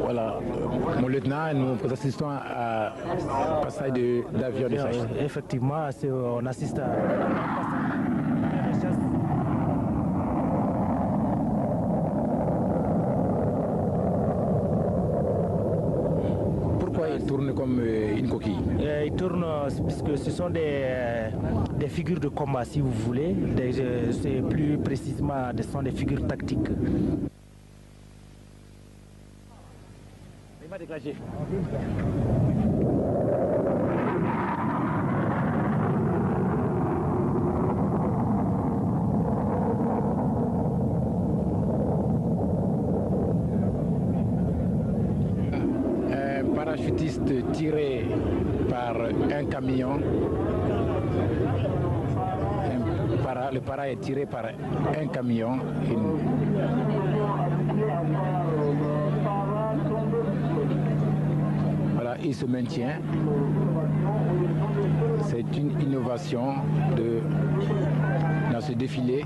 Voilà, mon lieutenant, nous assistons à un passage d'avion de chasse. Effectivement, on assiste à Pourquoi il tourne comme une coquille? Il tourne puisque ce sont des figures de combat, si vous voulez. C'est plus précisément, ce sont des figures tactiques. Il va dégager. Un parachutiste tiré par un camion. Le para est tiré par un camion. Voilà, il se maintient. C'est une innovation dans ce défilé.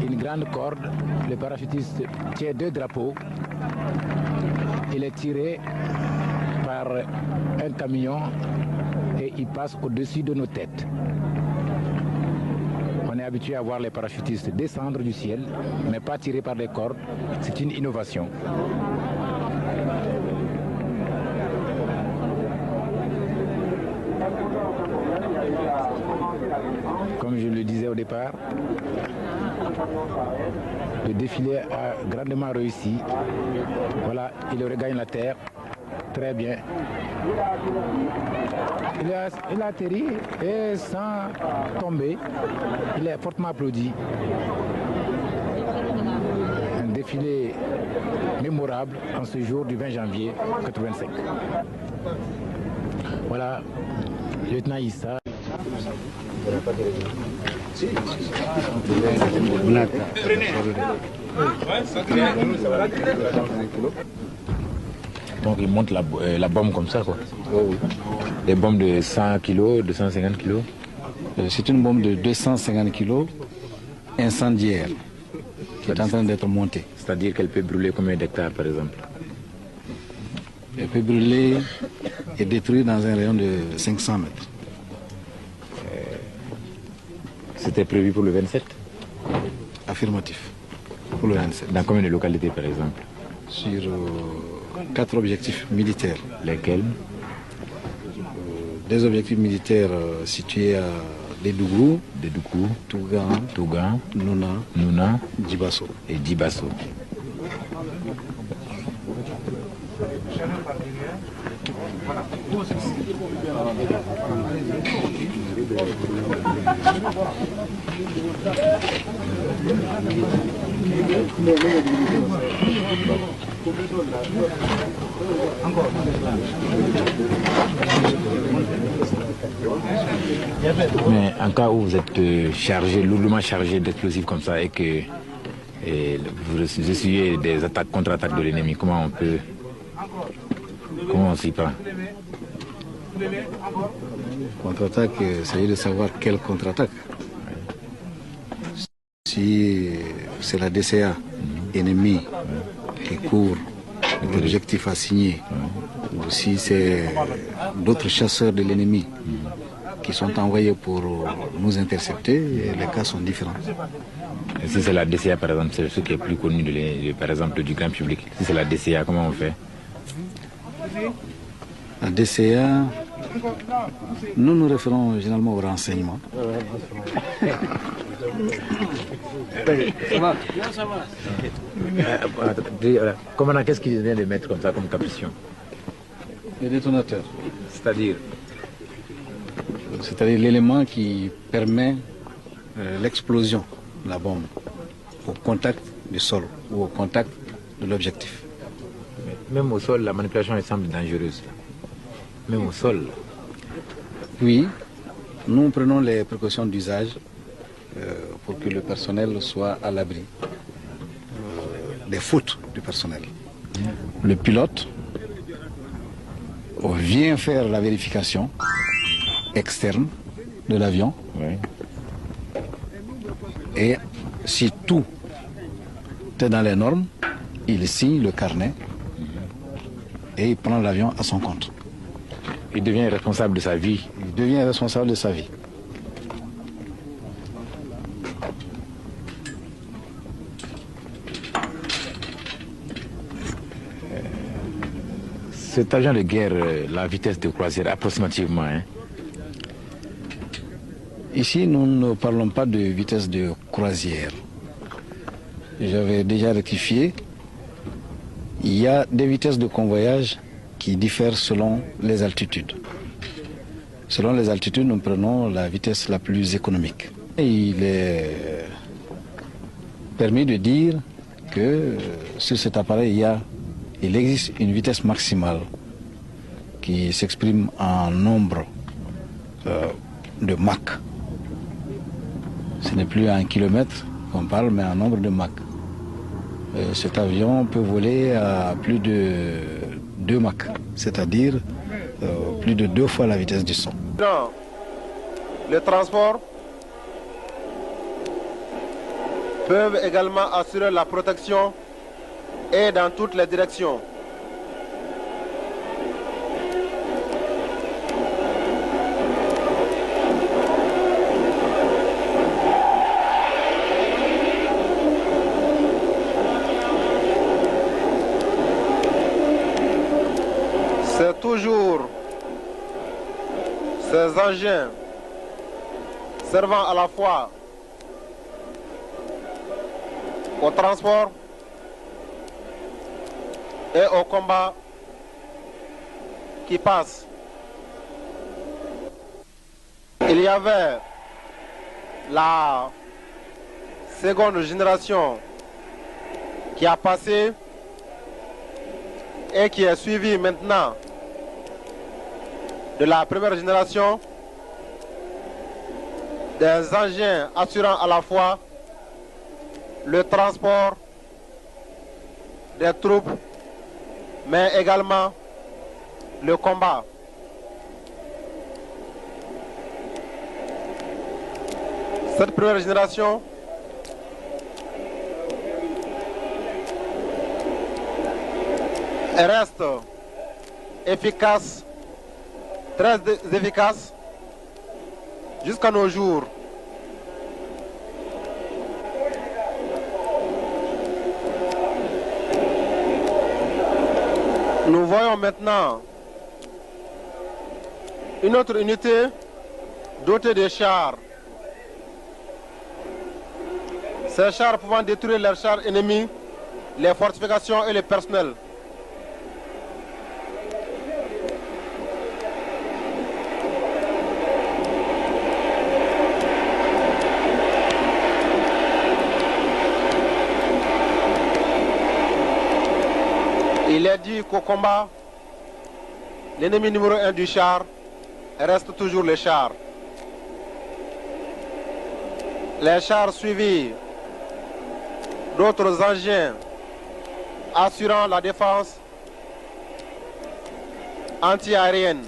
Une grande corde. Le parachutiste tient 2 drapeaux. Il est tiré par un camion et il passe au-dessus de nos têtes. On est habitué à voir les parachutistes descendre du ciel, mais pas tirés par des cordes. C'est une innovation. Comme je le disais au départ, le défilé a grandement réussi. Voilà, il regagne la terre. Très bien. Il a atterri et sans tomber, il est fortement applaudi. Un défilé mémorable en ce jour du 20 janvier 85. Voilà, lieutenant Issa. Donc il monte la bombe comme ça, quoi. Oh, oui. Des bombes de 100 kg, 250 kg. C'est une bombe de 250 kg incendiaire qui est en train d'être montée. C'est-à-dire qu'elle peut brûler combien d'hectares, par exemple? Elle peut brûler et détruire dans un rayon de 500 mètres. C'était prévu pour le 27? Affirmatif. Pour le 27. Dans combien de localités, par exemple? Sur 4 objectifs militaires. Lesquels? Des objectifs militaires situés à Dédougou, Tougan, Nouna, Djibasso. Et Djibasso. Mais en cas où vous êtes chargé, lourdement chargé d'explosifs comme ça et que vous essuyez des attaques, contre-attaques de l'ennemi, comment on s'y prend? Contre-attaque, il s'agit de savoir quelle contre-attaque. Si c'est la DCA ennemie qui couvre l'objectif assigné, ou si c'est d'autres chasseurs de l'ennemi qui sont envoyés pour nous intercepter, les cas sont différents. Et si c'est la DCA, par exemple, c'est ce qui est plus connu, par exemple, du grand public. Si c'est la DCA, comment on fait? La DCA, nous nous référons généralement au renseignement. Commandant, qu'est-ce qu'il vient de mettre comme ça, comme capuchon? Les détonateurs. C'est-à-dire? c'est-à-dire l'élément qui permet l'explosion de la bombe au contact du sol ou au contact de l'objectif. Même au sol, la manipulation elle semble dangereuse. Même au sol. Oui, nous prenons les précautions d'usage pour que le personnel soit à l'abri des fautes du personnel. Le pilote vient faire la vérification externe de l'avion. Oui. Et si tout est dans les normes, il signe le carnet et il prend l'avion à son compte. Il devient responsable de sa vie. Il devient responsable de sa vie. Cet avion de guerre, la vitesse de croisière approximativement, hein? Ici, nous ne parlons pas de vitesse de croisière. J'avais déjà rectifié. Il y a des vitesses de convoyage qui diffèrent selon les altitudes. Selon les altitudes, nous prenons la vitesse la plus économique. Et il est permis de dire que sur cet appareil, il existe une vitesse maximale qui s'exprime en nombre de Mach. Ce n'est plus un kilomètre qu'on parle, mais un nombre de Mach. Cet avion peut voler à plus de 2 Mach, c'est-à-dire plus de 2 fois la vitesse du son. Dans le transport peuvent également assurer la protection et dans toutes les directions. C'est toujours ces engins servant à la fois au transport et au combat qui passent. Il y avait la seconde génération qui a passé et qui est suivie maintenant de la première génération des engins assurant à la fois le transport des troupes, mais également le combat. Cette première génération reste efficace, très efficace jusqu'à nos jours. Nous voyons maintenant une autre unité dotée de chars. Ces chars pouvant détruire les chars ennemis, les fortifications et le personnel. Il est dit qu'au combat, l'ennemi numéro 1 du char reste toujours le char. Les chars suivis d'autres engins assurant la défense anti-aérienne.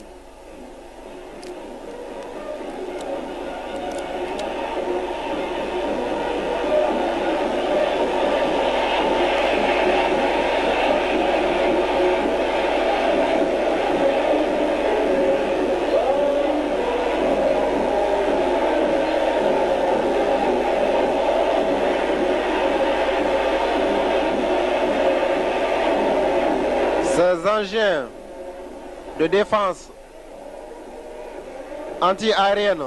Ces engins de défense anti-aérienne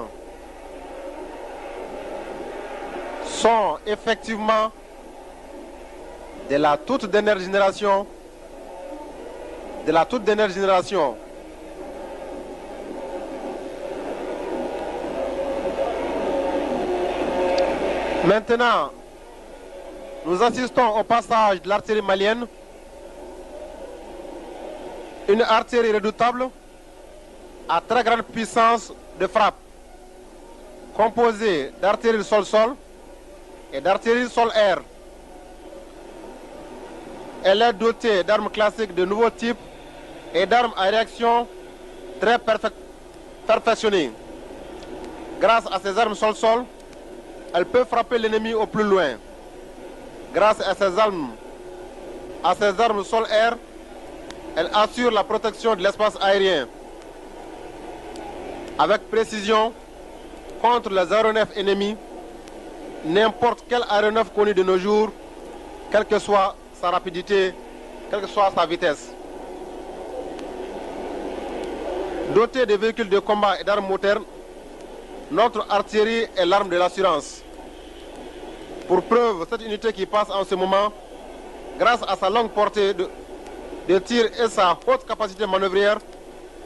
sont effectivement de la toute dernière génération, Maintenant, nous assistons au passage de l'artillerie malienne, une artillerie redoutable à très grande puissance de frappe, composée d'artillerie sol-sol et d'artillerie sol-air. Elle est dotée d'armes classiques de nouveau type et d'armes à réaction très perfectionnées. Grâce à ces armes sol-sol, elle peut frapper l'ennemi au plus loin. Grâce à ces armes sol-air, elle assure la protection de l'espace aérien avec précision contre les aéronefs ennemis, n'importe quel aéronef connu de nos jours, quelle que soit sa rapidité, quelle que soit sa vitesse. Dotée de véhicules de combat et d'armes modernes, notre artillerie est l'arme de l'assurance. Pour preuve, cette unité qui passe en ce moment, grâce à sa longue portée de tir et sa haute capacité manœuvrière,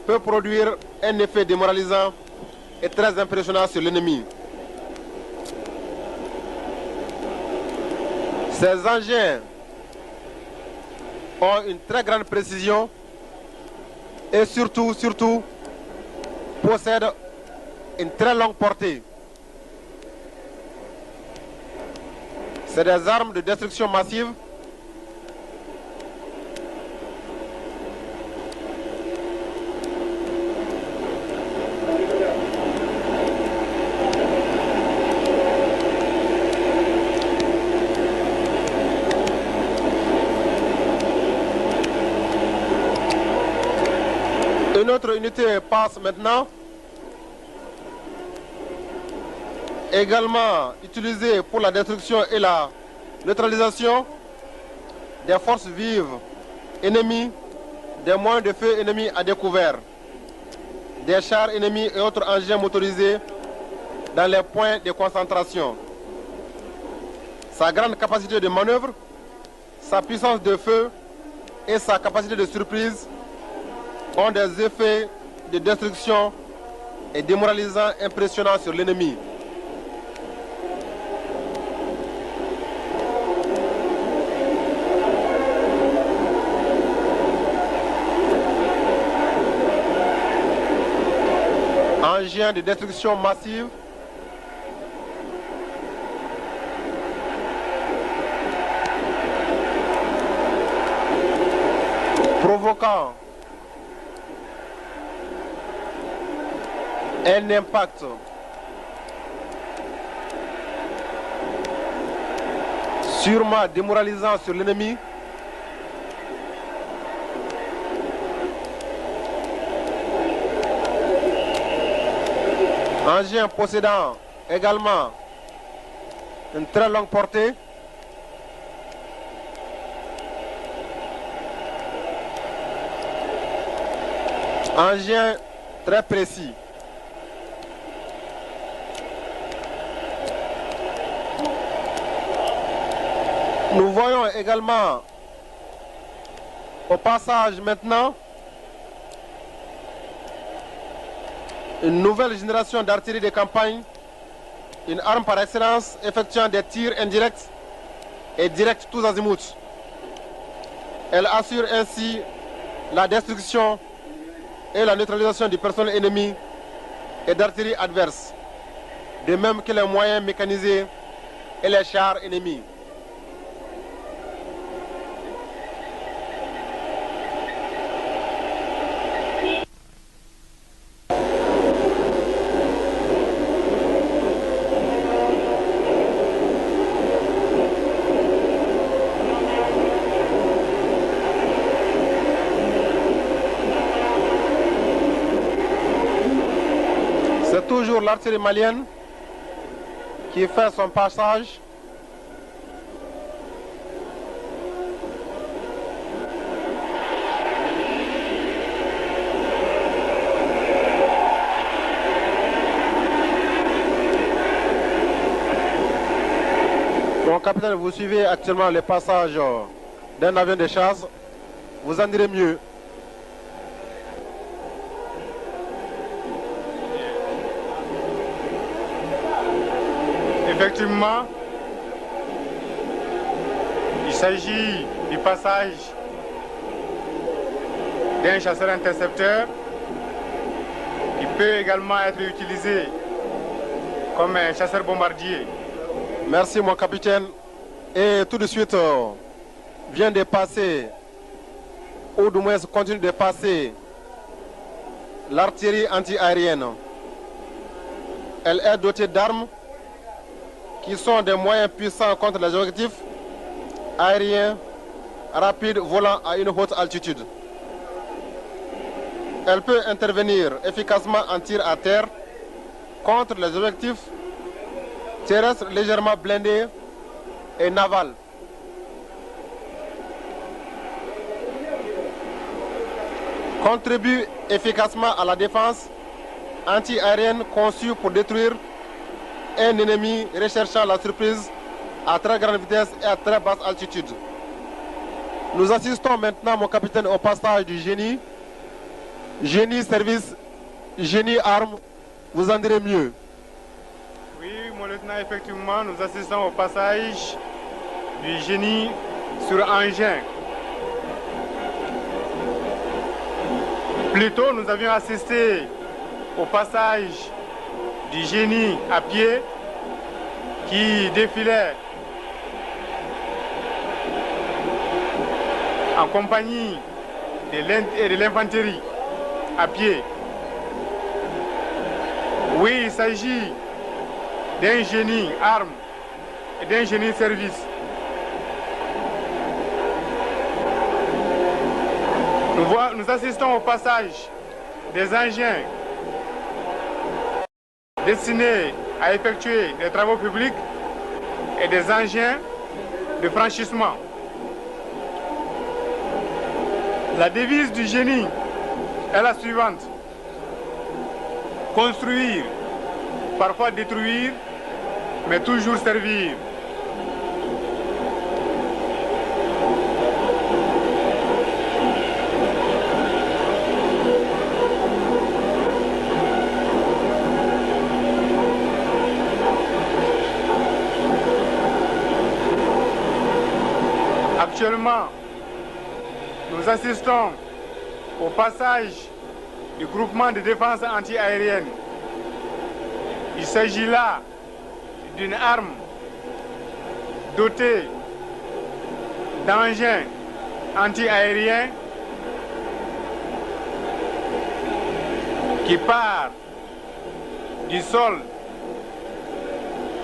peut produire un effet démoralisant et très impressionnant sur l'ennemi. Ces engins ont une très grande précision et surtout possèdent une très longue portée. C'est des armes de destruction massive Une autre unité passe maintenant, également utilisée pour la destruction et la neutralisation des forces vives ennemies, des moyens de feu ennemis à découvert, des chars ennemis et autres engins motorisés dans les points de concentration. Sa grande capacité de manœuvre, sa puissance de feu et sa capacité de surprise ont des effets de destruction et démoralisants impressionnants sur l'ennemi. Engins de destruction massive, provoquant un impact sûrement démoralisant sur l'ennemi. Engin possédant également une très longue portée. Engin très précis. Nous voyons également au passage maintenant une nouvelle génération d'artillerie de campagne, une arme par excellence effectuant des tirs indirects et directs tous azimuts. Elle assure ainsi la destruction et la neutralisation du personnel ennemi et d'artillerie adverse, de même que les moyens mécanisés et les chars ennemis. Toujours l'artillerie malienne qui fait son passage. Mon capitaine, vous suivez actuellement le passage d'un avion de chasse. Vous en direz mieux. Effectivement, s'agit du passage d'un chasseur intercepteur qui peut également être utilisé comme un chasseur bombardier. Merci mon capitaine. Et tout de suite vient de passer, ou du moins continue de passer, l'artillerie anti-aérienne. Elle est dotée d'armes qui sont des moyens puissants contre les objectifs aériens rapides volant à une haute altitude. Elle peut intervenir efficacement en tir à terre contre les objectifs terrestres légèrement blindés et navals. Contribue efficacement à la défense anti-aérienne conçue pour détruire un ennemi recherchant la surprise à très grande vitesse et à très basse altitude. Nous assistons maintenant, mon capitaine, au passage du génie. Génie service, génie arme, vous en direz mieux. Oui, mon lieutenant, effectivement, nous assistons au passage du génie sur engin. Plus tôt, nous avions assisté au passage du génie à pied qui défilait en compagnie de l'infanterie à pied. Oui, il s'agit d'un génie arme et d'un génie service. Nous assistons au passage des engins destinés à effectuer des travaux publics et des engins de franchissement. La devise du génie est la suivante: construire, parfois détruire, mais toujours servir. Actuellement, nous assistons au passage du groupement de défense anti-aérienne. Il s'agit là d'une arme dotée d'engins anti-aériens qui part du sol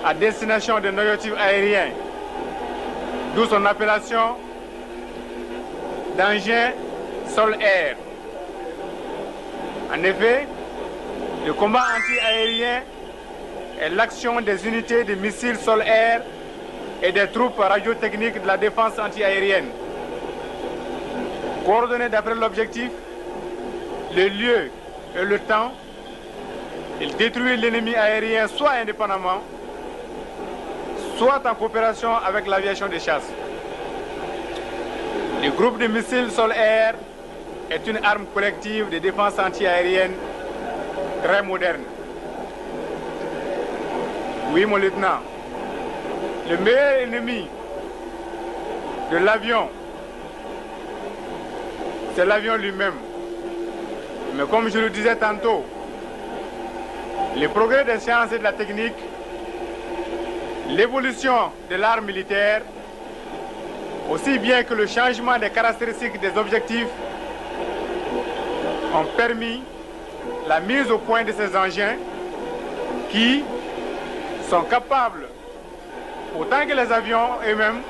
à destination des objectifs aériens, d'où son appellation d'engin sol-air. En effet, le combat anti-aérien est l'action des unités de missiles sol-air et des troupes radiotechniques de la défense anti-aérienne. Coordonnées d'après l'objectif, le lieu et le temps, il détruit l'ennemi aérien soit indépendamment, soit en coopération avec l'aviation de chasse. Le groupe de missiles sol-air est une arme collective de défense anti-aérienne très moderne. Oui, mon lieutenant, le meilleur ennemi de l'avion, c'est l'avion lui-même. Mais comme je le disais tantôt, les progrès des sciences et de la technique, l'évolution de l'arme militaire, aussi bien que le changement des caractéristiques des objectifs, ont permis la mise au point de ces engins qui sont capables, autant que les avions eux-mêmes,